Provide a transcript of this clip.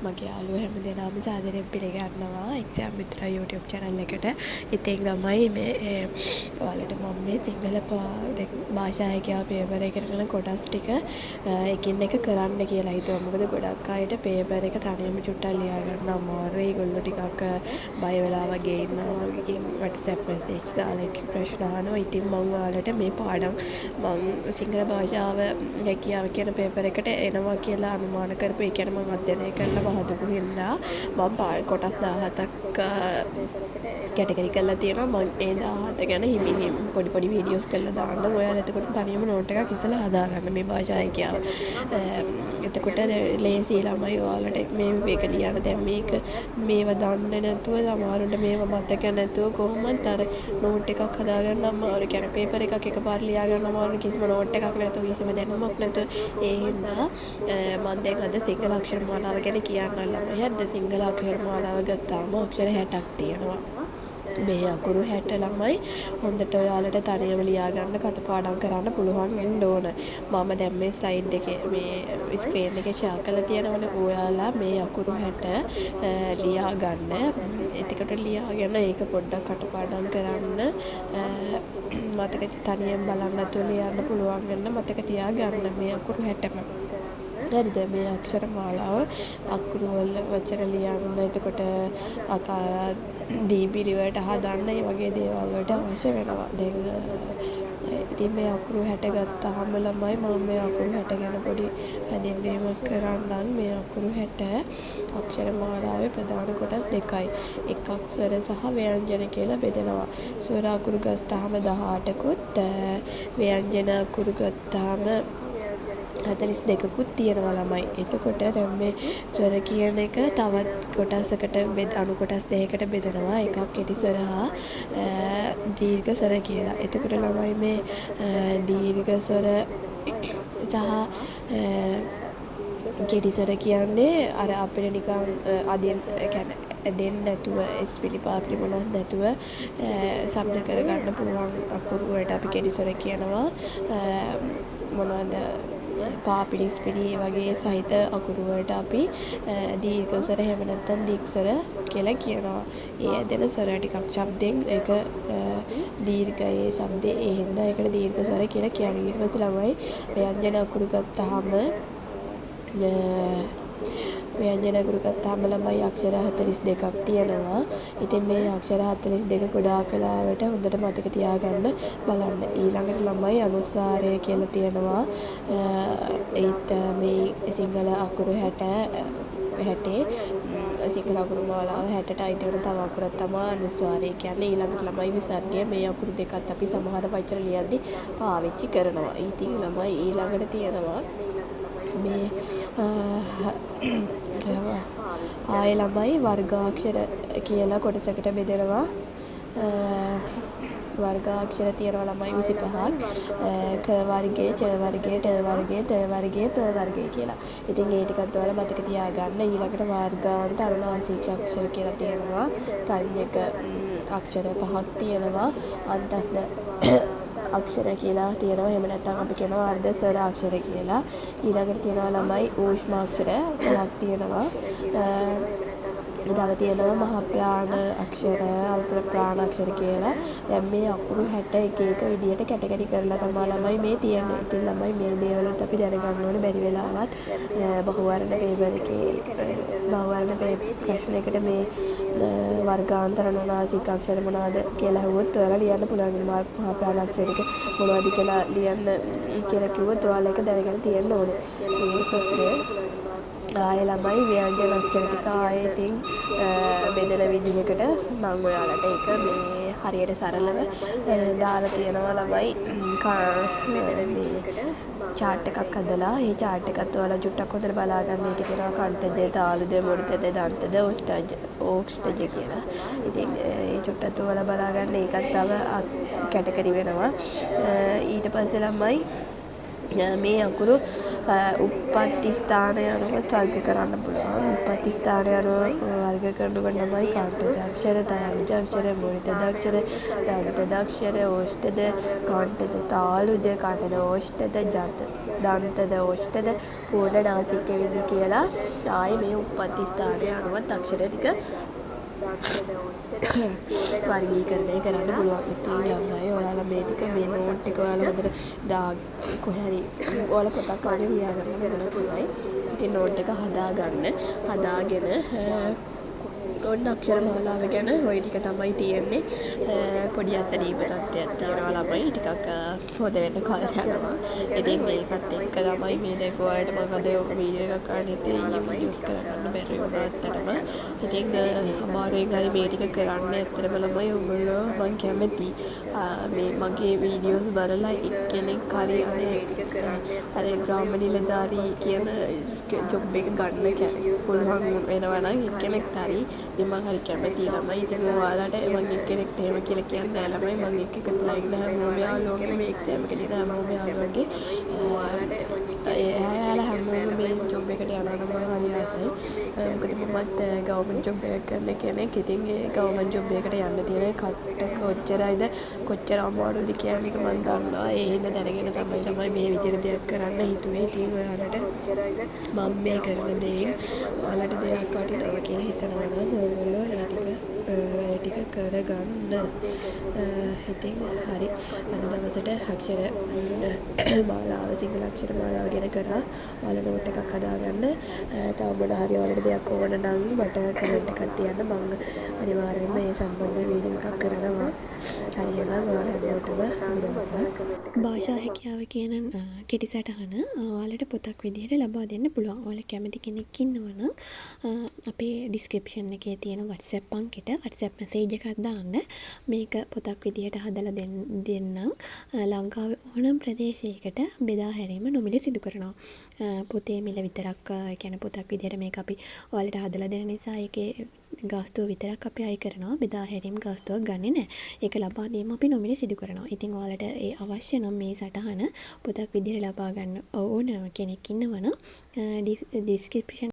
මගේ යාළුවෝ හැමදෙනාම සාදරයෙන් පිළිගන්නවා එක්සෑම් මිත්‍රා YouTube channel එකට. ඉතින් ළමයි මේ ඔයාලට මම මේ සිංහල භාෂා හැකියාව පේපර් එකට කරන කොටස් ටික එකින් එක කරන්න කියලා හිතුවා. මොකද ගොඩක් අයට පේපර් එක තනියම චුට්ටක් ලියා ගන්න අමාරුයි. ඒගොල්ලෝ ටිකක් බය වෙලා වගේ ඉන්නවා. ඒකෙන් WhatsApp message දාලා ප්‍රශ්න අහනවා. ඉතින් මම ඔයාලට මේ පාඩම් මම සිංහල භාෂාව හැකියාව කියන පේපර් එකට එනවා කියලා අනුමාන කරපු ඒ කියන්නේ මම අධ්‍යයනය කරලා හදපු හින්දා මම කොටස් 17ක් කැටගරි කරලා තියෙනවා. මම ඒ 17 ගැන හිමින් පොඩි වීඩියෝස් කරලා දාන්න. ඔයාලා එතකොට තනියම නෝට් එකක් ඉස්සලා හදාගන්න මේ භාෂා හැකියාව. එතකොට ලේසි ළමයි ඔයාලට මේ මේක ලියන්න. දැන් මේව දන්නේ නැතුව සමහරුන්ට මේව මතක නැතුව කොහොමද අර නෝට් එකක් හදාගන්න අමාරු. කියන්නේ පේපර් එකක් එකපාර ලියා ගන්න අමාරු. කිසිම නෝට් එකක් නැතුව කිසිම දැනුමක් නැතුව ඒ හින්දා මම දැන් අද සිංහල අක්ෂර මාලාව ගැන කියන්න ළමයි. හරිද? සිංහල අක්ෂර මාලාව ගත්තාම අක්ෂර 60ක් තියෙනවා. මේ අකුරු 60 ළමයි හොඳට ඔයාලට තනියම ලියා ගන්න කටපාඩම් කරන්න පුළුවන් වෙන්න ඕන. මම දැන් මේ ස්ලයිඩ් එකේ මේ ස්ක්‍රීන් එකේ ෂෙයා කරලා තියෙනවනේ. ඔයාලා මේ අකුරු 60 ලියා ගන්න. එතකොට ලියාගෙන ඒක පොඩ්ඩක් කටපාඩම් කරන්න. මතක තනියෙන් බලන්න නැතුව ලියන්න පුළුවන් වෙන්න මතක තියාගන්න මේ අකුරු 60ම. හරිද? මේ අක්ෂර මාලාව අකුරු වල වචන ලියන්න. එතකොට ආකාර දීපිලි වලට හදන්න ඒ වගේ දේවල් වලට අවශ්‍ය වෙනවා. දැන් ඉතින් මේ අකුරු 60 ගත්තාම ළමයි මම මේ අකුරු 60 ගැන පොඩි හැඳින්වීමක් කරන්නම්. මේ අකුරු 60 අක්ෂර මාලාවේ ප්‍රධාන කොටස් දෙකයි. එකක් ස්වර සහ ව්‍යංජන කියලා බෙදෙනවා. ස්වර අකුරු ගත්තාම 18කුත් ව්‍යංජන අකුරු ගත්තාම 42කුත් තියෙනවා ළමයි. එතකොට දැන් මේ ස්වර කියන එක තවත් කොටසකට අනු කොටස් දෙකකට බෙදනවා. එකක් කෙටි ස්වර හා දීර්ඝ ස්වර කියලා. එතකොට ළමයි මේ දීර්ඝ ස්වර සහ කෙටි ස්වර කියන්නේ අර අපිට නිකන් අදින් කියන්නේ දෙන්න නැතුව ස්පිලි පාපිලි මොනවත් නැතුව ශබ්ද කරගන්න පුළුවන් අකුරු වලට අපි කෙටි ස්වර කියනවා. මොනවද පාපිලි ස්පිලි වගේ සහිත අකුරු වලට අපි දීර්ඝ ස්වර එහෙම නැත්නම් දිග් ස්වර කියලා කියනවා. ඒ ඇදෙන ස්වර ටිකක් ශබ්දෙන් ඒක දීර්ඝයේ ශබ්දේ ඒ හින්දා ඒකට දීර්ඝ ස්වර කියලා කියන්නේ. ඊට පස්සේ ළමයි ව්‍යංජන අකුරු ගත්තාම ව්‍යංජන අකුරු ගත්තාම ළමයි අක්ෂර 42ක් තියෙනවා. ඉතින් මේ අක්ෂර 42 ගොඩාක් වෙලාවට හොඳට මතක තියාගන්න බලන්න. ඊළඟට ළමයි අනුස්වාරය කියලා තියෙනවා. ඒත් මේ සිංහල අකුරු 60 සිංහල අකුරු මාලාව 60ට අයිති වෙන තව අකුරක් තමයි අනුස්වාරය කියන්නේ. ඊළඟට ළමයි විසර්ගය මේ අකුරු දෙකත් අපි සමහර වචන ලියද්දී පාවිච්චි කරනවා. ඉතින් ළමයි ඊළඟට තියෙනවා මේ ආයෙ ළමයි වර්ගාක්ෂර කියලා කොටසකට බෙදෙනවා. වර්ගාක්ෂර තියෙනවා ළමයි 25ක්. ක වර්ගය, ච වර්ගය, ට වර්ගය, ත වර්ගය, ප වර්ගය කියලා. ඉතින් ඒ ටිකත් ඔයාලා මතක තියාගන්න. ඊළඟට වර්ගාන්ත අනුනාසික අක්ෂර කියලා තියෙනවා. සංඥක අක්ෂර 5ක් තියෙනවා. අන්තස්ද අක්ෂර කියලා තියෙනවා. එහෙම නැත්නම් අපි කියනවා අර්ධ ස්වර අක්ෂර කියලා. ඊළඟට තියෙනවා ළමයි ඌෂ්ම අක්ෂර 5ක් තියෙනවා. තව තියෙනවා මහා ප්‍රාණ අක්ෂර, අල්ප ප්‍රාණ අක්ෂර කියලා. දැන් මේ අකුරු 60 එක එක විදියට කැටගරි කරලා තමයි ළමයි මේ තියන්නේ. ඉතින් ළමයි මේ දේවලුත් අපි දැනගන්න ඕනේ. බැරි වෙලාවත් බහුවර්ණ පේපර් එකේ බහුවර්ණ ප්‍රශ්නයකට මේ වර්ගාන්තර අනුනාසික අක්ෂර මොනවද කියලා අහුවොත් ඔයාලා ලියන්න පුළුවන්. මහා ප්‍රාණ අක්ෂර ටික මොනවද කියලා ලියන්න කියලා කිව්වොත් ඔයාලා ඒක දැනගෙන තියෙන්න ඕනේ. ඊට පස්සේ ආයෙ ළමයි ව්‍යංජන අක්ෂර ටික ආයෙ ඉතින් බෙදෙන විදිහකට මම ඔයාලට ඒක මේ හරියට සරලව දාලා තියෙනවා ළමයි. මේ chart එකක් හදලා ඒ chart එකත් ඔයාලා චුට්ටක් හොඳට බලා ගන්න. ඒකේ තියෙනවා කණ්ඨජ, තාලුද, මුර්තද, දන්තද, ඕක්ෂ්ඨජ කියලා. ඉතින් ඒ චුට්ටත් ඔයාලා බලා ගන්න. ඒකත් තව කැටගරි වෙනවා. ඊට පස්සේ ළමයි මේ අකුරු උප්පත්ති ස්ථානය අනුව වර්ග කරන්න පුළුවන්. උප්පත්ති ස්ථානය අනුව වර්ග කරනකොට තමයි කාණ්ඩජාක්ෂර, තයලජාක්ෂර, මුල්තෙදක්ෂර, දන්තදක්ෂර, ඕෂ්ඨද, කාණ්ඩද, තාලුද, කාණ්ඩද ඕෂ්ඨද, දන්තද ඕෂ්ඨද, පූර්ණ නාසික විඳි කියලා ආයේ මේ උප්පත්ති ස්ථානය අනුවත් අක්ෂර ටික වර්ගීකරණය කරන්න පුළුවන්. ඉතින් ළමයි ඔයාලා මේ ටික මේ නෝට් එක ඔයාලා හොඳට කොහේ හරි ඔයාලා පොතක් අරගෙන ලියා ගන්න පුළුවන්. ඉතින් නෝට් එක හදාගෙන ඔන්න අක්ෂර මාලාව ගැන ඔය ටික තමයි තියෙන්නේ. පොඩි අසනීප තත්ත්වයක් තියෙනවා ළමයි. ටිකක් හොද වෙන්න කල් යනවා. ඉතින් මේකත් එක්ක තමයි මේ දැන් ඔයාලට මම අද වීඩියෝ එකක් ගන්න හිතුවේ. ඊයේ වීඩියෝස් කරන්න බැරි වුණා ඇත්තටම. ඉතින් අමාරුවෙන් හරි මේ ටික කරන්න ඇත්තටම ළමයි ඔයගොල්ලෝ මං කැමති මේ මගේ වීඩියෝස් බලලා එක්කෙනෙක් හරි අර ග්‍රාම නිලධාරී කියන ජොබ් එක ගන්න පුළුවන් වෙනවා නම් එක්කෙනෙක්ට හරි ඉතින් මං හරි කැමතියි ළමයි. ඉතින් ඔයාලට මං එක්කෙනෙක්ට එහෙම කියලා කියන්නේ නැහැ ළමයි. මං එක්ක එකතුලා ඉන්න හැමෝම යාළුවෝගේ මේ එක්සෑම් එක දෙන හැමෝම යාළුවෝගේ එයාලා හැමෝම මේ ජොබ් එකට යනවා නම් මං හරි ආසයි. මොකද මමත් ගවර්න්මන්ට් ජොබ් එකක් කරන කෙනෙක්. ඉතින් ඒ ගවර්න්මන්ට් ජොබ් එකට යන්න තියෙන කට්ට කොච්චරයිද කොච්චර අමාරුද කියන එක මං දන්නවා. ඒ හින්දා දැනගෙන තමයි මේ විදිහට දෙයක් කරන්න හිතුවේ. ඉතින් ඔයාලට මම මේ කරන දේෙන් ඔයාලට දෙයක් වටිනවා කියලා හිතනවා නම් ඔයගොල්ලෝ ඒ ටික කරගන්න. ඉතින් හරි අද දවසට අක්ෂර මාලාව සිංහල අක්ෂර මාලාව ගැන කරා. ඔයාලා නෝට් එකක් හදාගන්න. තව මොන හරි ඔයාලට දෙයක් ඕන නම් මට කමෙන්ට් එකක් තියන්න. මම අනිවාර්යයෙන්ම ඒ සම්බන්ධ වීඩියෝ එකක් කරනවා. හරි එහෙනම් ඔයාලා හැමෝටම සුබ දවසක්. භාෂා හැකියාව කියන කෙටි සටහන ඔයාලට පොතක් විදිහට ලබා දෙන්න පුළුවන්. ඔයාලා කැමති කෙනෙක් ඉන්නවා නම් අපේ ඩිස්ක්‍රිප්ෂන් එකේ තියෙන WhatsApp අංකෙට WhatsApp මැසේජ් එකක් දාන්න. මේක පොතක් විදිහට හදලා දෙන්නම්. ලංකාවේ ඕනම ප්‍රදේශයකට බෙදා හැරීම නොමිලේ සිදු කරනවා. පොතේ මිල විතරක් කියන්නේ පොතක් විදිහට මේක අපි ඔයාලට හදලා දෙන නිසා ඒකේ ගාස්තුව විතරක් අපි අය කරනවා. බෙදා හැරීම් ගාස්තුවක් ගන්නෙ නැහැ. ඒක ලබා දීම අපි නොමිලේ සිදු කරනවා. ඉතින් ඔයාලට ඒ අවශ්‍ය නම් මේ සටහන පොතක් විදිහට ලබා ගන්න ඕන කෙනෙක් ඉන්නවනම් ඩිස්ක්‍රිප්ෂන්